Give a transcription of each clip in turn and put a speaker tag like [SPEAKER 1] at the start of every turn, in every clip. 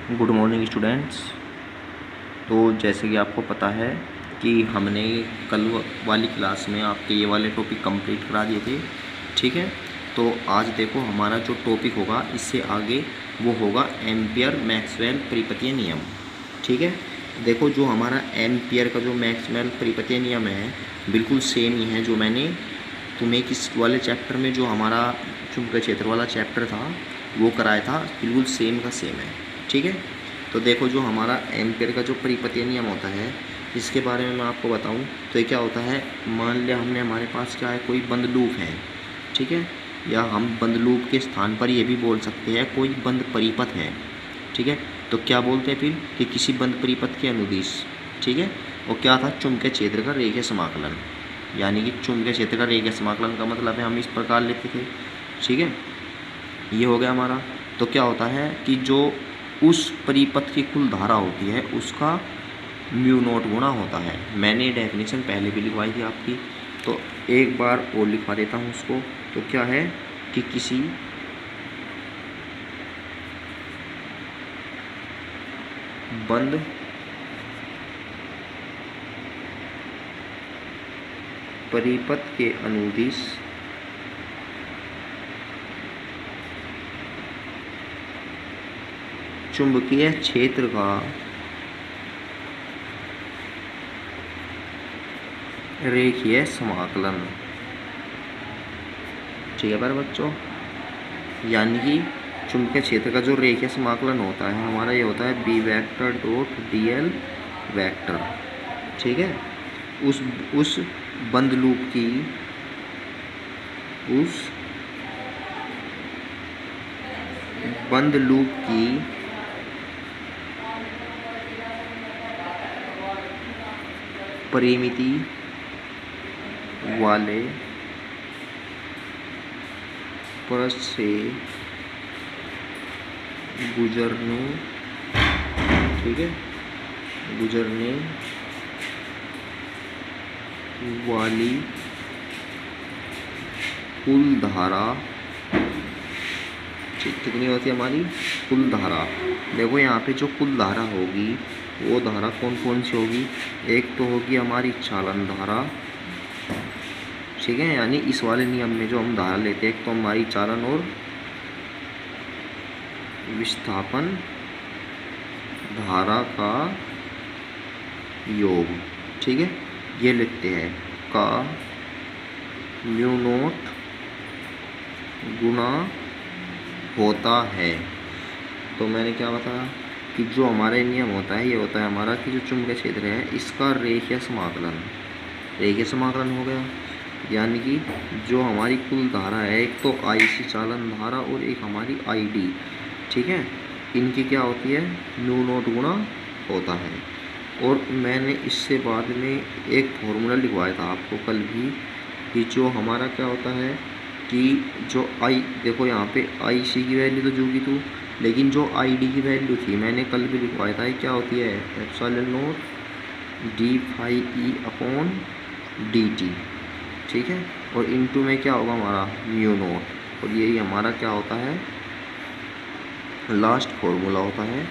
[SPEAKER 1] Good morning students. तो जैसे कि आपको पता है कि हमने कल वाली क्लास में आपके ये वाले टॉपिक कंप्लीट करा दिए थे, ठीक है। तो आज देखो हमारा जो टॉपिक होगा इससे आगे वो होगा एम्पियर मैक्सवेल परिपतीय नियम, ठीक है। देखो जो हमारा एम्पियर का जो मैक्सवेल परिपतीय नियम है बिल्कुल सेम ही है जो मैंने तुम्हें किस वाले चैप्टर में, जो हमारा चुंबकीय क्षेत्र वाला चैप्टर था वो कराया था, बिल्कुल सेम का सेम है, ठीक है। तो देखो जो हमारा एम्पियर का जो परिपतीय नियम होता है इसके बारे में मैं आपको बताऊं तो ये क्या होता है। मान लिया हमने हमारे पास क्या है, कोई बंद लूप है, ठीक है, या हम बंद लूप के स्थान पर ये भी बोल सकते हैं कोई बंद परिपथ है, ठीक है। तो क्या बोलते हैं फिर कि किसी बंद परिपथ के अनुदिश, ठीक है। और क्या था, चुंबकीय क्षेत्र का रेखीय समाकलन, यानी कि चुंबकीय क्षेत्र का रेखीय समाकलन का मतलब है हम इस प्रकार लेते थे, ठीक है। ये हो गया हमारा। तो क्या होता है कि जो उस परिपथ की कुल धारा होती है उसका म्यू नोट गुणा होता है। मैंने डेफिनेशन पहले भी लिखवाई थी आपकी, तो एक बार और लिखवा देता हूँ उसको। तो क्या है कि किसी बंद परिपथ के अनुदिश चुंबकीय क्षेत्र का रेखीय समाकलन, ठीक है पर बच्चों, यानी कि चुंबकीय क्षेत्र का जो रेखीय समाकलन होता है हमारा ये होता है B vector dot D L vector, ठीक है। उस बंद लूप की परिमिति वाले पृष्ठ से गुजरने, ठीक है, गुजरने वाली कुल धारा, कितनी होती है हमारी कुल धारा। देखो यहाँ पे जो कुल धारा होगी वो धारा कौन कौन सी होगी, एक तो होगी हमारी चालन धारा, ठीक है, यानी इस वाले नियम में जो हम धारा लेते हैं एक तो हमारी चालन और विस्थापन धारा का योग, ठीक है, ये लिखते हैं का म्यू नोट गुणा होता है। तो मैंने क्या बताया कि जो हमारे नियम होता है ये होता है हमारा कि जो चुंबकीय क्षेत्र है इसका रेखीय समाकलन हो गया, यानी कि जो हमारी कुल धारा है एक तो आईसी चालन धारा और एक हमारी आईडी, ठीक है, इनकी क्या होती है म्यू नोट गुणा होता है। और मैंने इससे बाद में एक फॉर्मूला लिखवाया था आपको कल भी कि जो हमारा क्या होता है कि जो देखो यहाँ पे आई सी की वैल्यू तो जो की थी, लेकिन जो आई डी की वैल्यू थी मैंने कल भी लिखवाया था क्या होती है epsilon naught D phi E upon D T, ठीक है। और इनटू में क्या होगा हमारा म्यू नोट, और यही हमारा क्या होता है लास्ट फॉर्मूला होता है,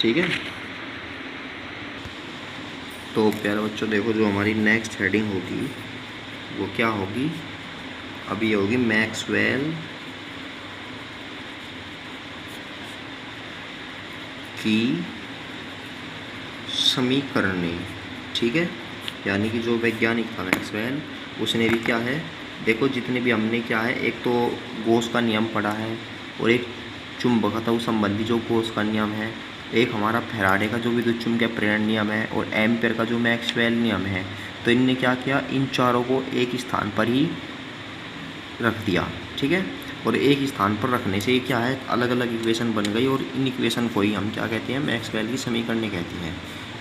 [SPEAKER 1] ठीक है। तो प्यारे बच्चों देखो जो हमारी नेक्स्ट हेडिंग होगी वो क्या होगी, अभी ये होगी मैक्सवेल की समीकरणें, ठीक है, यानी कि जो वैज्ञानिक था मैक्सवेल उसने भी क्या है, देखो जितने भी हमने क्या है एक तो गॉस का नियम पढ़ा है और एक चुंबकत्व संबंधी जो गॉस का नियम है, एक हमारा फैराडे का जो विद्युत चुम्बकीय प्रेरण नियम है और एम्पियर का जो मैक्सवेल नियम है। तो इनने क्या किया, इन चारों को एक स्थान पर ही रख दिया, ठीक है। और एक स्थान पर रखने से क्या है अलग अलग इक्वेशन बन गई और इन इक्वेशन को ही हम क्या कहते हैं मैक्सवेल की समीकरणें कहते हैं,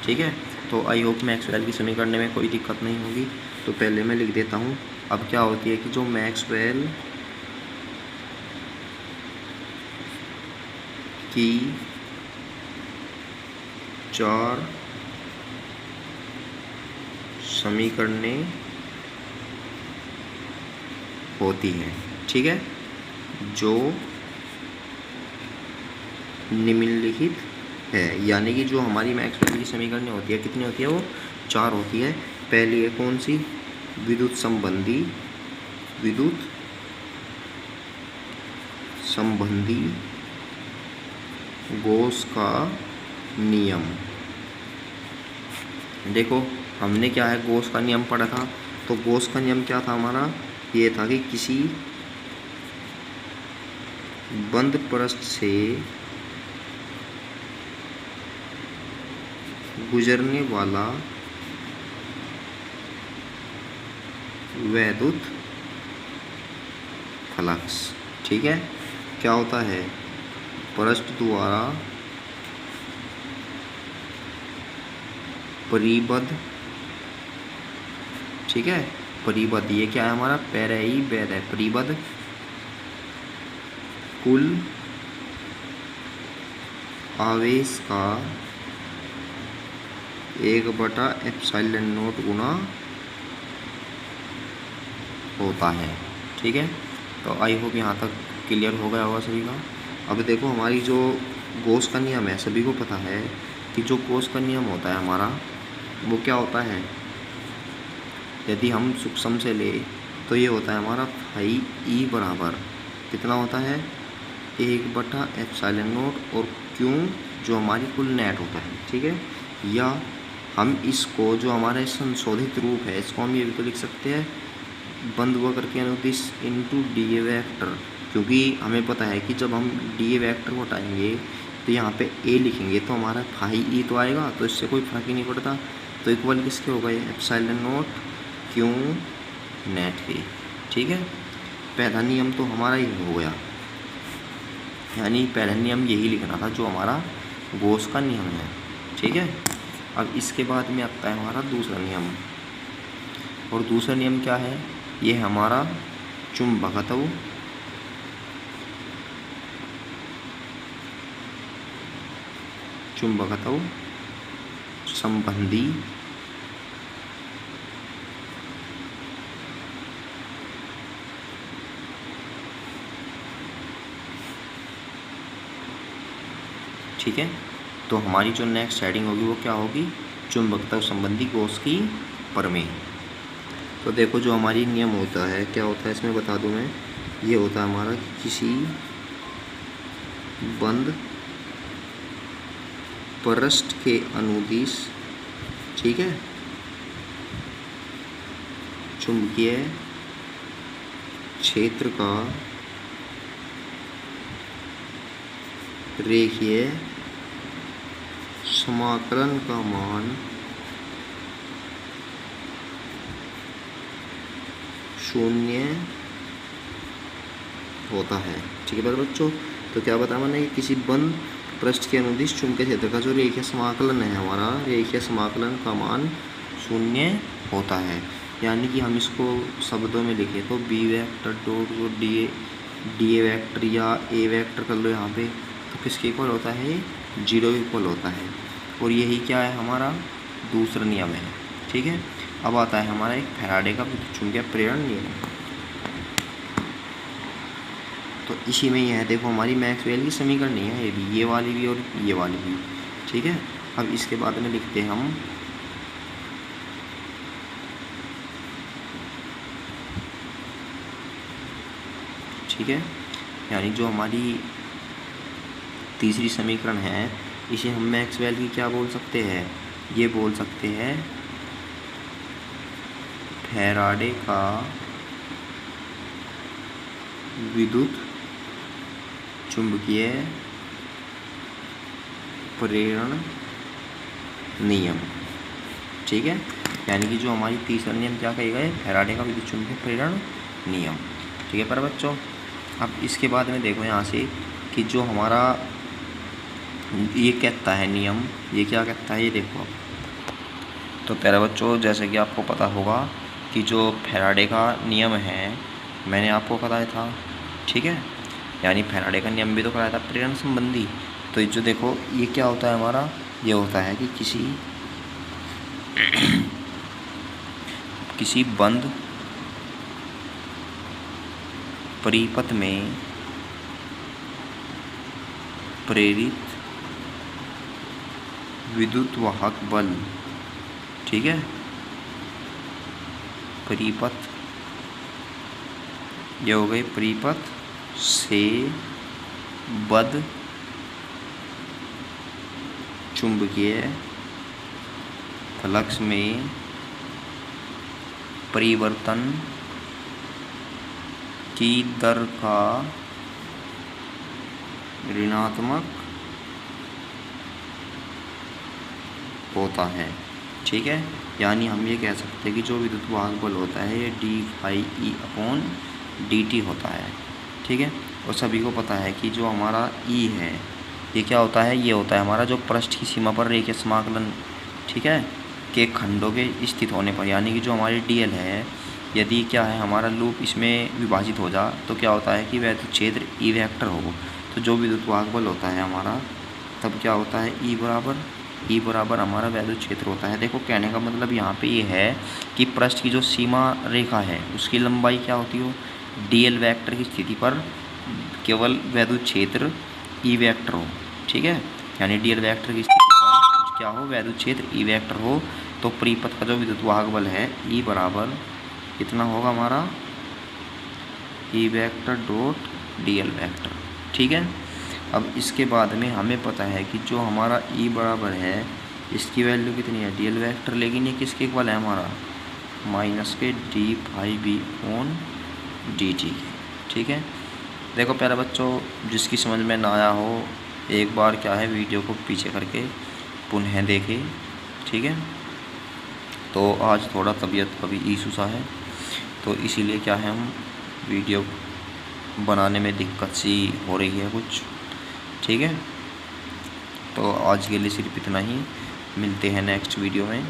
[SPEAKER 1] ठीक है। तो आई होप मैक्सवेल की समीकरण में कोई दिक्कत नहीं होगी। तो पहले मैं लिख देता हूँ। अब क्या होती है कि जो मैक्सवेल की चार समीकरणें होती हैं, ठीक है, जो निम्नलिखित है। यानी कि जो हमारी मैक्सवेल की समीकरण होती है कितनी होती है, वो 4 होती है। पहली है कौन सी, विद्युत संबंधी गॉस का नियम। देखो हमने क्या है, गॉस का नियम पढ़ा था। तो गॉस का नियम क्या था हमारा, ये था कि किसी बंद पृष्ठ से गुजरने वाला वैद्युत फ्लक्स, ठीक है, क्या होता है, पृष्ठ द्वारा परिबद्ध, ठीक है, परिबद्ध, ये क्या है हमारा, पैरई वैध है, परिबद्ध कुल आवेश का 1/ε0 गुना होता है। ठीक है, तो आई होप यहाँ तक क्लियर हो गया होगा सभी का। अब देखो हमारी जो गॉस का नियम है, सभी को पता है कि जो गॉस का नियम होता है हमारा, वो क्या होता है, यदि हम सूक्ष्म से ले तो ये होता है हमारा फाई ई बराबर कितना होता है, 1/ε0 और क्यों जो हमारी कुल नेट होता है। ठीक है, या हम इसको जो हमारा संशोधित रूप है, इसको हम ये भी तो लिख सकते हैं बंद वक्र के अनुदिश इंटू डी ए वेक्टर, क्योंकि हमें पता है कि जब हम डी ए वेक्टर को हटाएंगे तो यहाँ पे ए लिखेंगे तो हमारा फाई ई तो आएगा, तो इससे कोई फर्क ही नहीं पड़ता। तो इक्वल किसके हो गए, ε0 क्यों नेट के। ठीक है, पहला नियम तो हमारा ही हो गया, यानी पहला नियम यही लिखना था जो हमारा गॉस का नियम है। ठीक है, अब इसके बाद में आता है हमारा दूसरा नियम, और दूसरा नियम क्या है, ये हमारा चुंबकत्व संबंधी ठीक है, तो हमारी जो नेक्स्ट हेडिंग होगी वो क्या होगी, चुंबकत्व संबंधी गॉस की प्रमेय। तो देखो जो हमारी नियम होता है, क्या होता है इसमें बता दूं मैं, ये होता है हमारा किसी बंद पृष्ठ के अनुदिश, ठीक है, चुंबकीय क्षेत्र का रेखीय समाकलन का मान 0 होता है। ठीक है बात बच्चों, तो क्या बताया मैंने कि किसी बंद पृष्ठ के अनुदिश चुंबकीय क्षेत्र का जो रेखीय समाकलन है हमारा, रेखीय समाकलन का मान 0 होता है। यानी कि हम इसको शब्दों में लिखें तो बी वेक्टर डॉट जो डी ए वेक्टर या ए वेक्टर कर लो यहाँ पे, तो किसके इक्वल होता है, 0 इक्वल होता है। और यही क्या है हमारा दूसरा नियम है। ठीक है, अब आता है हमारा एक फैराडे का चुंबकीय प्रेरण नियम। तो इसी में यह देखो हमारी मैक्सवेल की समीकरण नहीं है, ये भी, ये वाली भी और ये वाली भी। ठीक है, अब इसके बाद में लिखते हैं हम ठीक है, यानी जो हमारी तीसरी समीकरण है इसे हम मैक्सवेल की क्या बोल सकते हैं, ये बोल सकते हैं फैराडे का विद्युत चुंबकीय प्रेरण नियम। ठीक है, यानी कि जो हमारी तीसरा नियम क्या कहेगा, फैराडे का विद्युत चुंबकीय प्रेरण नियम। ठीक है पर बच्चों, अब इसके बाद में देखो यहाँ से कि जो हमारा ये कहता है नियम, ये क्या कहता है, ये देखो। तो प्यारे बच्चों, जैसे कि आपको पता होगा कि जो फैराडे का नियम है मैंने आपको बताया था। ठीक है, यानी फैराडे का नियम भी तो कराया था प्रेरण संबंधी। तो जो देखो ये क्या होता है हमारा, ये होता है कि किसी बंद परिपथ में प्रेरित विद्युत वाहक बल, ठीक है, परिपथ, ये हो गई परिपथ से बद्ध चुंबकीय फ्लक्स में परिवर्तन की दर का ऋणात्मक होता है, ठीक है। यानी हम ये कह सकते हैं कि जो विद्युत वाहक बल होता है ये d/e/dt होता है, ठीक है। और सभी को पता है कि जो हमारा E है ये क्या होता है, ये होता है हमारा जो पृष्ठ की सीमा पर रेखीय समाकलन, ठीक है, के खंडों के स्थित होने पर, यानी कि जो हमारी dl है, यदि क्या है हमारा लूप इसमें विभाजित हो जा तो क्या होता है कि वैद्युत क्षेत्र E वेक्टर हो। तो जो विद्युत वाहक बल होता है हमारा, तब क्या होता है E बराबर हमारा वैद्युत क्षेत्र होता है। देखो कहने का मतलब यहाँ पे ये है कि पृष्ठ की जो सीमा रेखा है उसकी लंबाई क्या होती हो, dl वेक्टर की स्थिति पर केवल वैद्युत क्षेत्र E वेक्टर हो, ठीक है। यानी dl वेक्टर की स्थिति पर क्या हो, वैद्युत क्षेत्र E वेक्टर हो, तो परिपथ का जो विद्युत वाहक बल है E बराबर कितना होगा हमारा, E vector dot dl vector, ठीक है। अब इसके बाद में हमें पता है कि जो हमारा E बराबर है इसकी वैल्यू कितनी है, dl वेक्टर, लेकिन ये किसके इक्वल है हमारा, माइनस के d/v/dt, ठीक है। देखो प्यारे बच्चों, जिसकी समझ में ना आया हो एक बार क्या है वीडियो को पीछे करके पुनः देखे, ठीक है। तो आज थोड़ा तबीयत कभी इशू सा है, तो इसीलिए क्या है हम वीडियो बनाने में दिक्कत सी हो रही है कुछ, ठीक है। तो आज के लिए सिर्फ इतना ही, मिलते हैं नेक्स्ट वीडियो में।